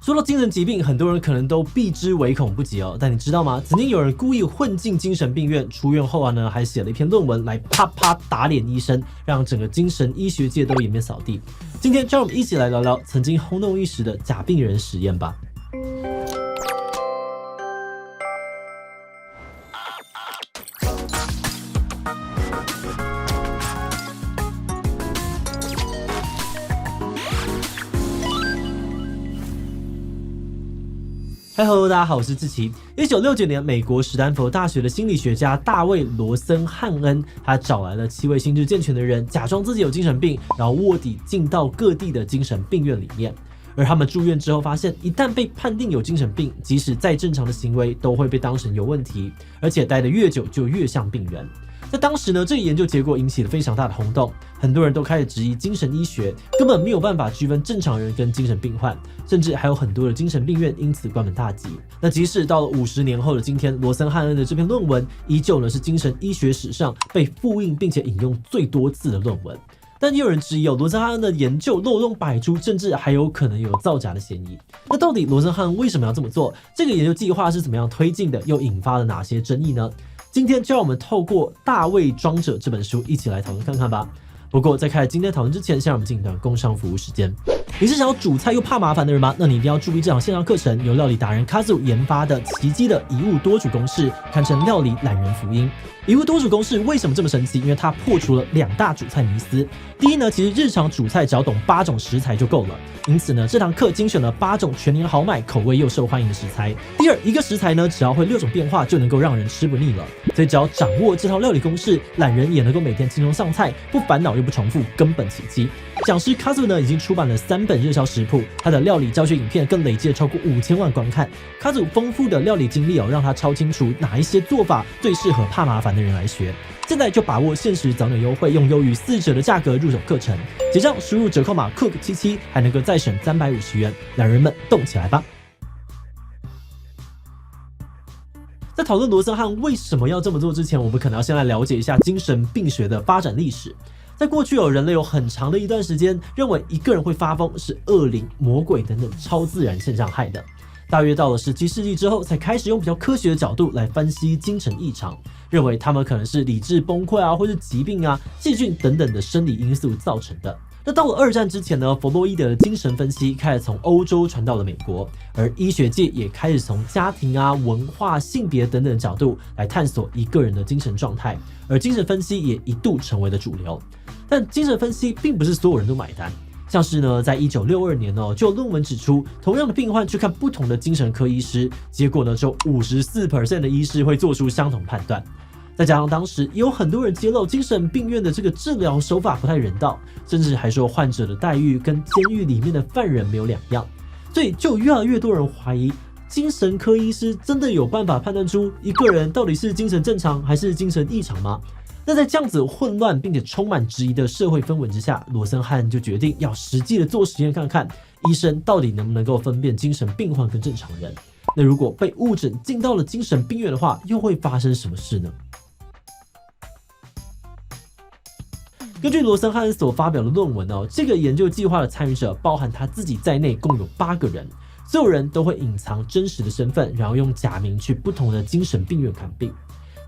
说到精神疾病，很多人可能都避之唯恐不及哦。但你知道吗？曾经有人故意混进精神病院，出院后呢，还写了一篇论文来啪啪打脸医生，让整个精神医学界都颜面扫地。今天就让我们一起来聊聊曾经轰动一时的假病人实验吧。Hello， 大家好，我是志奇。1969年，美国史丹佛大学的心理学家大卫·罗森汉恩，他找来了7位心智健全的人，假装自己有精神病，然后卧底进到各地的精神病院里面。而他们住院之后发现，一旦被判定有精神病，即使再正常的行为都会被当成有问题，而且待得越久就越像病人。在当时呢，这个研究结果引起了非常大的轰动，很多人都开始质疑精神医学根本没有办法区分正常人跟精神病患，甚至还有很多的精神病院因此关门大吉。那即使到了50年后的今天，罗森汉恩的这篇论文依旧呢是精神医学史上被复印并且引用最多次的论文。但也有人质疑罗森汉恩的研究漏洞百出，甚至还有可能有造假的嫌疑。那到底罗森汉恩为什么要这么做？这个研究计划是怎么样推进的？又引发了哪些争议呢？今天就让我们透过《大卫庄者》这本书一起来讨论看看吧。不过在开始今天讨论之前，先让我们进一段工商服务时间。你是想要煮菜又怕麻烦的人吗？那你一定要注意这场线上课程，由料理达人 Kazu 研发的奇迹的遗物多煮公式，堪称料理懒人福音。遗物多煮公式为什么这么神奇？因为它破除了2大煮菜迷思。第一呢，其实日常煮菜只要懂8种食材就够了，因此呢，这堂课精选了8种全年好买、口味又受欢迎的食材。第二，一个食材呢，只要会6种变化就能够让人吃不腻了。所以只要掌握这套料理公式，懒人也能够每天轻松上菜，不烦恼又不重复，根本奇迹。讲师 Kazu 呢已经出版了3本热销食谱，他的料理教学影片更累计了超过5000万观看。Kazu 丰富的料理经历让他超清楚哪一些做法最适合怕麻烦的人来学。现在就把握限时早鸟优惠，用优于4折的价格入手课程，结账输入折扣码 Cook77，还能够再省350元。懒人们动起来吧！在讨论罗森汉为什么要这么做之前，我们可能要先来了解一下精神病学的发展历史。在过去人类有很长的一段时间认为一个人会发疯是恶灵、魔鬼等等超自然现象害的。大约到了17世纪之后，才开始用比较科学的角度来分析精神异常，认为他们可能是理智崩溃或是疾病细菌等等的生理因素造成的。那到了2战之前呢，弗洛伊德的精神分析开始从欧洲传到了美国，而医学界也开始从家庭文化、性别等等的角度来探索一个人的精神状态，而精神分析也一度成为了主流。但精神分析并不是所有人都买单，像是呢，在1962年就有论文指出，同样的病患去看不同的精神科医师，结果呢，只有 54% 的医师会做出相同判断。再加上当时也有很多人揭露精神病院的这个治疗手法不太人道，甚至还说患者的待遇跟监狱里面的犯人没有两样，所以就越来越多人怀疑精神科医师真的有办法判断出一个人到底是精神正常还是精神异常吗？那在这样子混乱并且充满质疑的社会氛围之下，罗森汉就决定要实际的做实验看看，医生到底能不能够分辨精神病患跟正常人。那如果被误诊进到了精神病院的话，又会发生什么事呢？根据罗森汉恩所发表的论文这个研究计划的参与者包含他自己在内共有8个人，所有人都会隐藏真实的身份，然后用假名去不同的精神病院看病。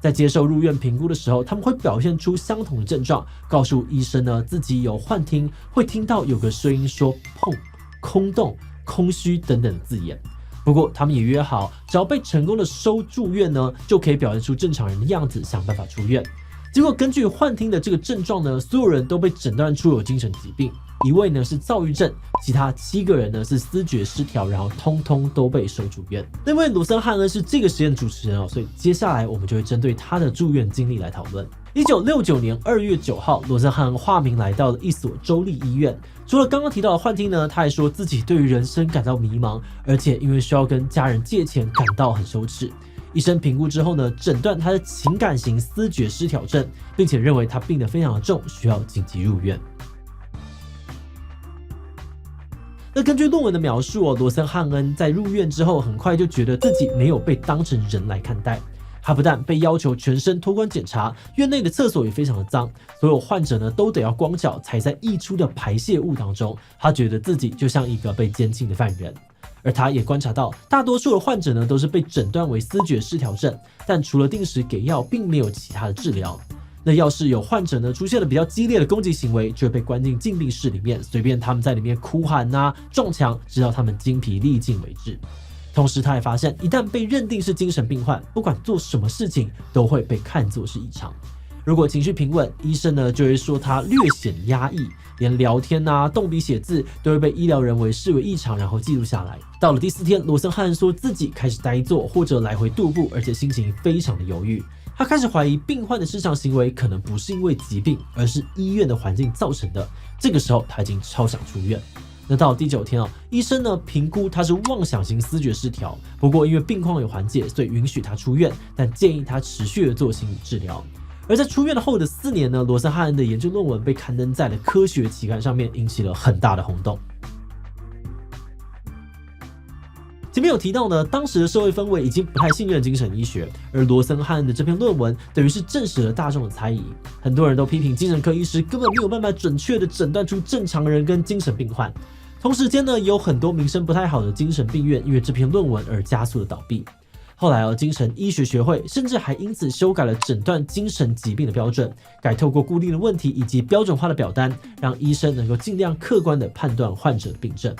在接受入院评估的时候，他们会表现出相同的症状，告诉医生呢自己有幻听，会听到有个声音说碰、空洞、空虚等等的字眼。不过他们也约好，只要被成功的收住院呢，就可以表现出正常人的样子，想办法出院。结果根据幻听的这个症状呢，所有人都被诊断出有精神疾病，1位呢是躁郁症，其他7个人呢是思觉失调，然后通通都被收住院。因为罗森汉恩是这个实验主持人所以接下来我们就会针对他的住院经历来讨论。1969年2月9号，罗森汉恩化名来到了一所州立医院。除了刚刚提到的幻听呢，他还说自己对于人生感到迷茫，而且因为需要跟家人借钱感到很羞耻。医生评估之后呢，诊断他的情感型思觉失调症，并且认为他病得非常的重，需要紧急入院。那根据论文的描述罗森汉恩在入院之后，很快就觉得自己没有被当成人来看待，他不但被要求全身脱光检查，院内的厕所也非常的脏，所有患者呢都得要光脚踩在溢出的排泄物当中，他觉得自己就像一个被监禁的犯人。而他也观察到，大多数的患者呢都是被诊断为思觉失调症，但除了定时给药，并没有其他的治疗。那要是有患者呢出现了比较激烈的攻击行为，就会被关进禁闭室里面，随便他们在里面哭喊啊、撞墙，直到他们精疲力尽为止。同时，他还发现，一旦被认定是精神病患，不管做什么事情都会被看作是异常。如果情绪平稳，医生呢就会说他略显压抑，连聊天啊、动笔写字都会被医疗人员视为异常，然后记录下来。到了第4天，罗森汉恩说自己开始呆坐或者来回踱步，而且心情非常的犹豫。他开始怀疑病患的失常行为可能不是因为疾病，而是医院的环境造成的。这个时候，他已经超想出院。那到了第9天医生呢评估他是妄想型思觉失调，不过因为病况有缓解，所以允许他出院，但建议他持续的做心理治疗。而在出院后的4年呢，罗森汉恩的研究论文被刊登在了科学期刊上面，引起了很大的轰动。前面有提到呢，当时的社会氛围已经不太信任精神医学，而罗森汉恩的这篇论文等于是证实了大众的猜疑。很多人都批评精神科医师根本没有办法准确的诊断出正常人跟精神病患。同时间呢，也有很多名声不太好的精神病院因为这篇论文而加速的倒闭。后来精神医学学会甚至还因此修改了诊断精神疾病的标准，改透过固定的问题以及标准化的表单，让医生能够尽量客观的判断患者的病症。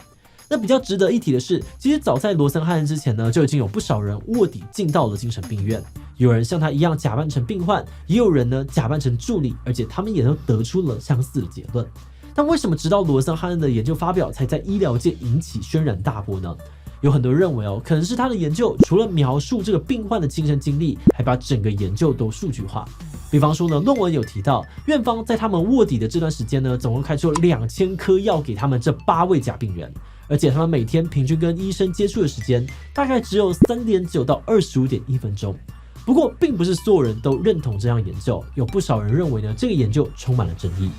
那比较值得一提的是，其实早在罗森汉恩之前呢，就已经有不少人卧底进到了精神病院，有人像他一样假扮成病患，也有人呢假扮成助理，而且他们也都得出了相似的结论。但为什么直到罗森汉恩的研究发表才在医疗界引起轩然大波呢？有很多人认为可能是他的研究除了描述这个病患的亲身经历，还把整个研究都数据化。比方说呢，论文有提到，院方在他们卧底的这段时间呢，总共开出了2000颗药给他们这8位假病人，而且他们每天平均跟医生接触的时间大概只有3.9到25.1分钟。不过，并不是所有人都认同这项研究，有不少人认为呢，这个研究充满了争议。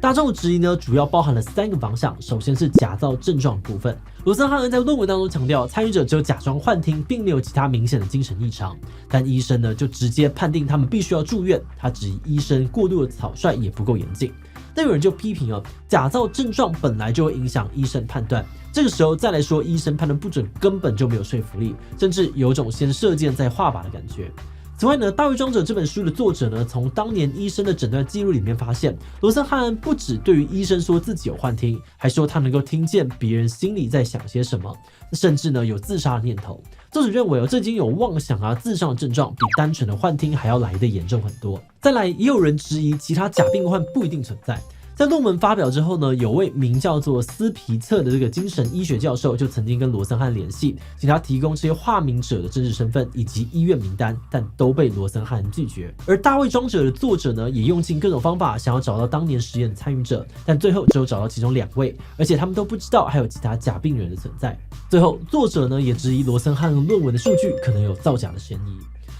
大众的质疑呢，主要包含了3个方向。首先是假造症状部分，罗森汉恩在论文当中强调，参与者只有假装幻听，并没有其他明显的精神异常，但医生呢就直接判定他们必须要住院。他质疑医生过度的草率，也不够严谨。但有人就批评假造症状本来就会影响医生判断，这个时候再来说医生判断不准，根本就没有说服力，甚至有种先射箭再画靶的感觉。此外呢，《大卫庄者》这本书的作者呢，从当年医生的诊断记录里面发现，罗森汉恩不只对于医生说自己有幻听，还说他能够听见别人心里在想些什么，甚至呢有自杀的念头。作者认为这已经有妄想啊、自杀的症状，比单纯的幻听还要来得严重很多。再来，也有人质疑其他假病患不一定存在。在论文发表之后呢，有位名叫做斯皮策的这个精神医学教授就曾经跟罗森汉恩联系，请他提供这些化名者的真实身份以及医院名单，但都被罗森汉恩拒绝。而《大卫庄者》的作者呢，也用尽各种方法想要找到当年实验的参与者，但最后只有找到其中2位，而且他们都不知道还有其他假病人的存在。最后，作者呢也质疑罗森汉恩论文的数据可能有造假的嫌疑。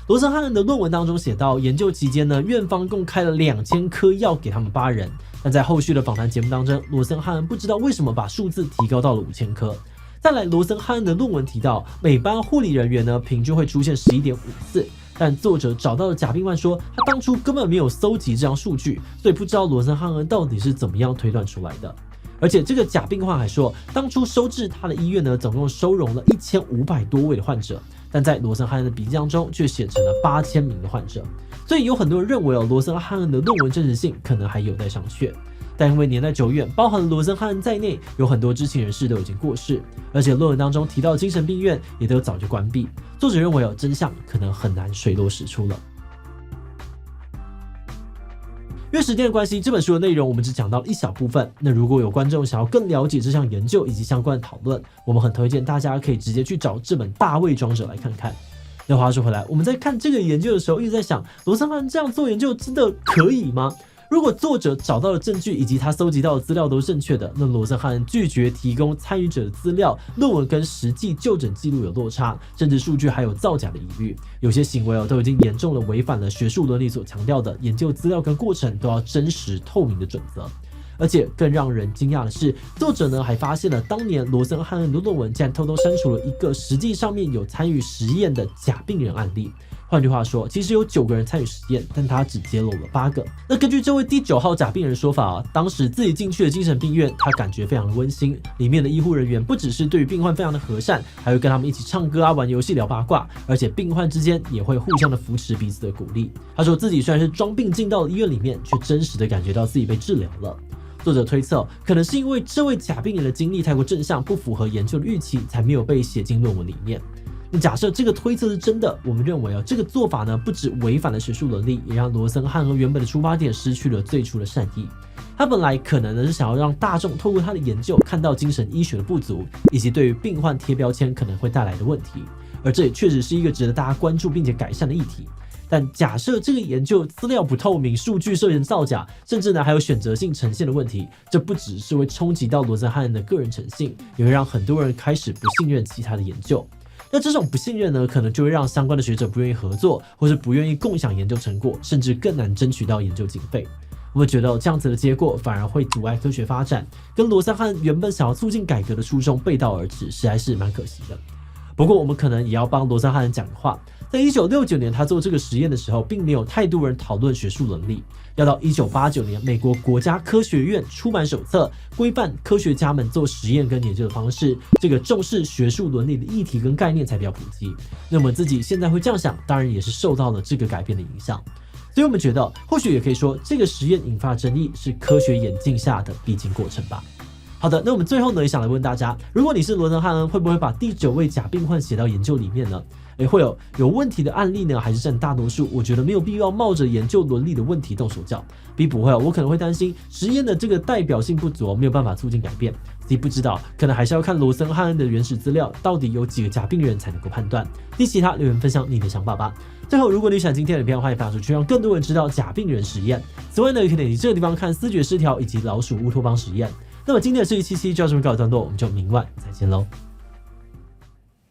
罗森汉恩的论文当中写到，研究期间呢，院方共开了2000颗药给他们8人，但在后续的访谈节目当中，罗森汉恩不知道为什么把数字提高到了5000颗。再来，罗森汉恩的论文提到，每班护理人员呢平均会出现11.5次，但作者找到的假病患说，他当初根本没有搜集这样数据，所以不知道罗森汉恩到底是怎么样推断出来的。而且这个假病患还说，当初收治他的医院呢，总共收容了1500多位的患者，但在罗森汉恩的笔记当中却写成了8000名的患者。所以有很多人认为罗森汉恩的论文真实性可能还有待商榷。但因为年代久远，包含了罗森汉恩在内，有很多知情人士都已经过世，而且论文当中提到的精神病院也都早就关闭。作者认为真相可能很难水落石出了。因为时间的关系，这本书的内容我们只讲到一小部分。那如果有观众想要更了解这项研究以及相关的讨论，我们很推荐大家可以直接去找这本《大卫庄者》来看看。那话说回来，我们在看这个研究的时候，一直在想，罗森汉恩这样做研究真的可以吗？如果作者找到的证据以及他搜集到的资料都是正确的，那罗森汉恩拒绝提供参与者的资料，论文跟实际就诊记录有落差，甚至数据还有造假的疑虑，有些行为都已经严重的违反了学术伦理所强调的研究资料跟过程都要真实透明的准则。而且更让人惊讶的是，作者呢还发现了当年罗森汉恩的论文竟然偷偷删除了一个实际上面有参与实验的假病人案例。换句话说，其实有9个人参与实验，但他只揭露了8个。那根据这位第9号假病人说法当时自己进去的精神病院，他感觉非常的温馨，里面的医护人员不只是对于病患非常的和善，还会跟他们一起唱歌玩游戏、聊八卦，而且病患之间也会互相的扶持彼此的鼓励。他说自己虽然是装病进到了医院里面，却真实的感觉到自己被治疗了。作者推测，可能是因为这位假病人的经历太过正向，不符合研究的预期，才没有被写进论文里面。那假设这个推测是真的，我们认为这个做法呢，不只违反了学术伦理，也让罗森汉恩原本的出发点失去了最初的善意。他本来可能是想要让大众透过他的研究看到精神医学的不足，以及对于病患贴标签可能会带来的问题，而这也确实是一个值得大家关注并且改善的议题。但假设这个研究资料不透明，数据涉嫌造假，甚至呢还有选择性呈现的问题，这不只是会冲击到罗森汉恩的个人诚信，也会让很多人开始不信任其他的研究。那这种不信任呢，可能就会让相关的学者不愿意合作，或是不愿意共享研究成果，甚至更难争取到研究经费。我们觉得这样子的结果反而会阻碍科学发展，跟罗森汉恩原本想要促进改革的初衷背道而驰，实在是蛮可惜的。不过我们可能也要帮罗森汉恩讲的话，在1969年他做这个实验的时候，并没有太多人讨论学术伦理。要到1989年，美国国家科学院出版手册，规范科学家们做实验跟研究的方式，这个重视学术伦理的议题跟概念才比较普及。那我们自己现在会这样想，当然也是受到了这个改变的影响。所以我们觉得，或许也可以说，这个实验引发的争议是科学演进下的必经过程吧。好的，那我们最后呢，也想来问大家，如果你是罗森汉恩，会不会把第9位假病患写到研究里面呢？会有问题的案例呢，还是占大多数？我觉得没有必要冒着研究伦理的问题动手脚。B 不会，我可能会担心实验的这个代表性不足，没有办法促进改变。C 不知道，可能还是要看罗森汉恩的原始资料，到底有几个假病人才能够判断。D 其他留言分享你的想法吧。最后，如果你喜欢今天的影片，欢迎分享出去，让更多人知道假病人实验。此外呢，也可以点击这个地方看思觉失调以及老鼠乌托邦实验。那么今天的这一期就到这边告一段落，我们就明晚再见喽。